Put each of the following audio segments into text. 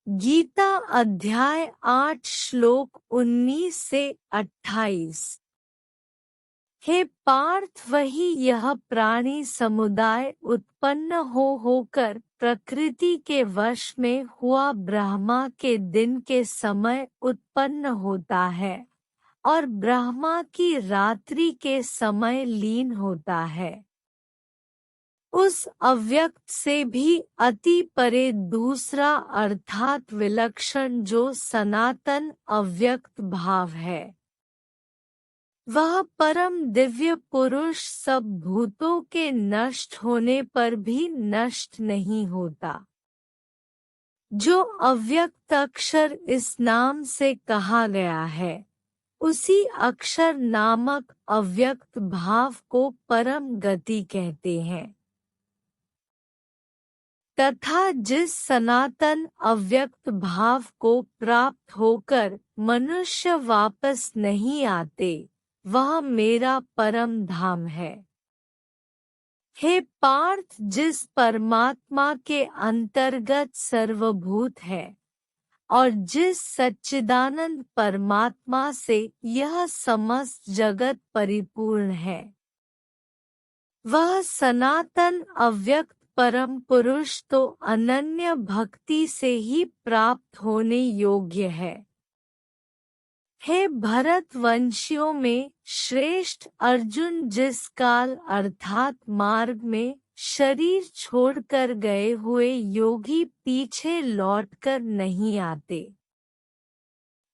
गीता अध्याय 8 श्लोक 19 से 28। हे पार्थ, वही यह प्राणी समुदाय उत्पन्न होकर प्रकृति के वश में हुआ ब्रह्मा के दिन के समय उत्पन्न होता है और ब्रह्मा की रात्रि के समय लीन होता है। उस अव्यक्त से भी अति परे दूसरा अर्थात विलक्षण जो सनातन अव्यक्त भाव है, वह परम दिव्य पुरुष सब भूतों के नष्ट होने पर भी नष्ट नहीं होता। जो अव्यक्त अक्षर इस नाम से कहा गया है, उसी अक्षर नामक अव्यक्त भाव को परम गति कहते हैं। तथा जिस सनातन अव्यक्त भाव को प्राप्त होकर मनुष्य वापस नहीं आते, वह मेरा परम धाम है। हे पार्थ, जिस परमात्मा के अंतर्गत सर्वभूत है और जिस सच्चिदानंद परमात्मा से यह समस्त जगत परिपूर्ण है, वह सनातन अव्यक्त परम पुरुष तो अनन्य भक्ति से ही प्राप्त होने योग्य है। हे भरत वंशियों में श्रेष्ठ अर्जुन, जिस काल अर्थात मार्ग में शरीर छोड़कर गए हुए योगी पीछे लौटकर नहीं आते,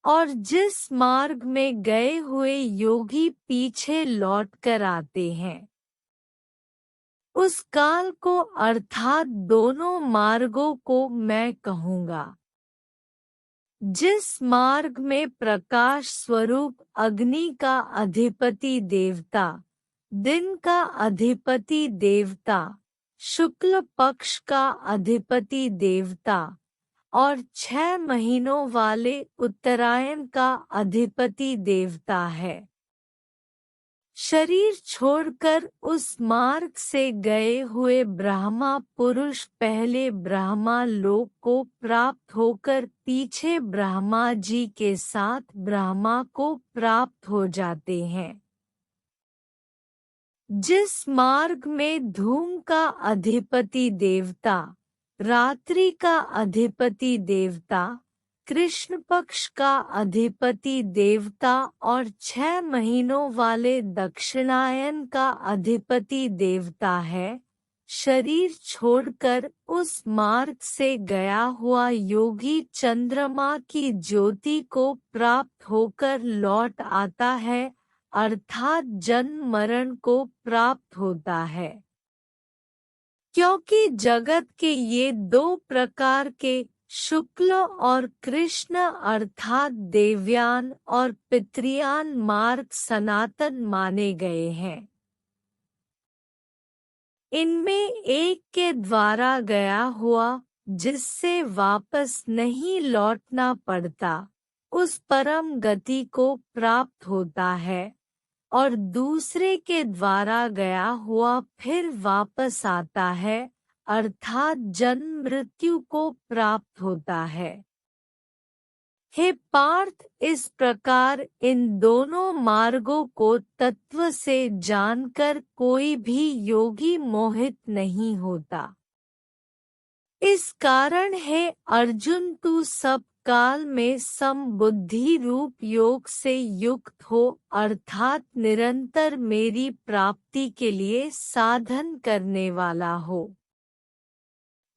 और जिस मार्ग में गए हुए योगी पीछे लौटकर आते हैं, उस काल को अर्थात दोनों मार्गों को मैं कहूँगा। जिस मार्ग में प्रकाश स्वरूप अग्नि का अधिपति देवता, दिन का अधिपति देवता, शुक्ल पक्ष का अधिपति देवता और 6 महीनों वाले उत्तरायण का अधिपति देवता है, शरीर छोड़कर उस मार्ग से गए हुए ब्रह्मा पुरुष पहले ब्रह्मा लोक को प्राप्त होकर पीछे ब्रह्मा जी के साथ ब्रह्मा को प्राप्त हो जाते हैं। जिस मार्ग में धूम का अधिपति देवता, रात्रि का अधिपति देवता, कृष्ण पक्ष का अधिपति देवता और 6 महीनों वाले दक्षिणायन का अधिपति देवता है, शरीर छोड़कर उस मार्ग से गया हुआ योगी चंद्रमा की ज्योति को प्राप्त होकर लौट आता है, अर्थात जन्म मरण को प्राप्त होता है। क्योंकि जगत के ये 2 प्रकार के शुक्ल और कृष्ण अर्थात देवयान और पितृयान मार्ग सनातन माने गए हैं। इनमें एक के द्वारा गया हुआ, जिससे वापस नहीं लौटना पड़ता, उस परम गति को प्राप्त होता है, और दूसरे के द्वारा गया हुआ फिर वापस आता है, अर्थात जन्म मृत्यु को प्राप्त होता है। हे पार्थ, इस प्रकार इन दोनों मार्गों को तत्व से जानकर कोई भी योगी मोहित नहीं होता। इस कारण है अर्जुन, तू सब काल में समबुद्धि रूप योग से युक्त हो, अर्थात निरंतर मेरी प्राप्ति के लिए साधन करने वाला हो।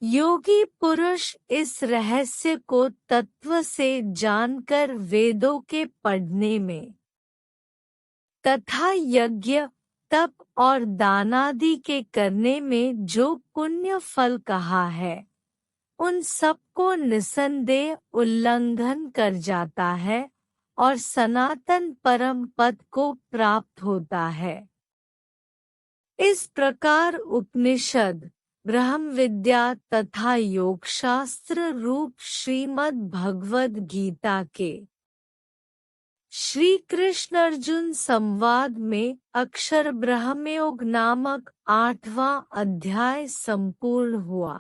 योगी पुरुष इस रहस्य को तत्व से जानकर वेदों के पढ़ने में तथा यज्ञ, तप और दानादि के करने में जो पुण्य फल कहा है, उन सबको निसंदेह उल्लंघन कर जाता है और सनातन परम पद को प्राप्त होता है। इस प्रकार उपनिषद, ब्रह्म विद्या तथा योगशास्त्र रूप श्रीमद् भगवद गीता के श्री कृष्ण अर्जुन संवाद में अक्षर ब्रह्मयोग नामक 8वां अध्याय संपूर्ण हुआ।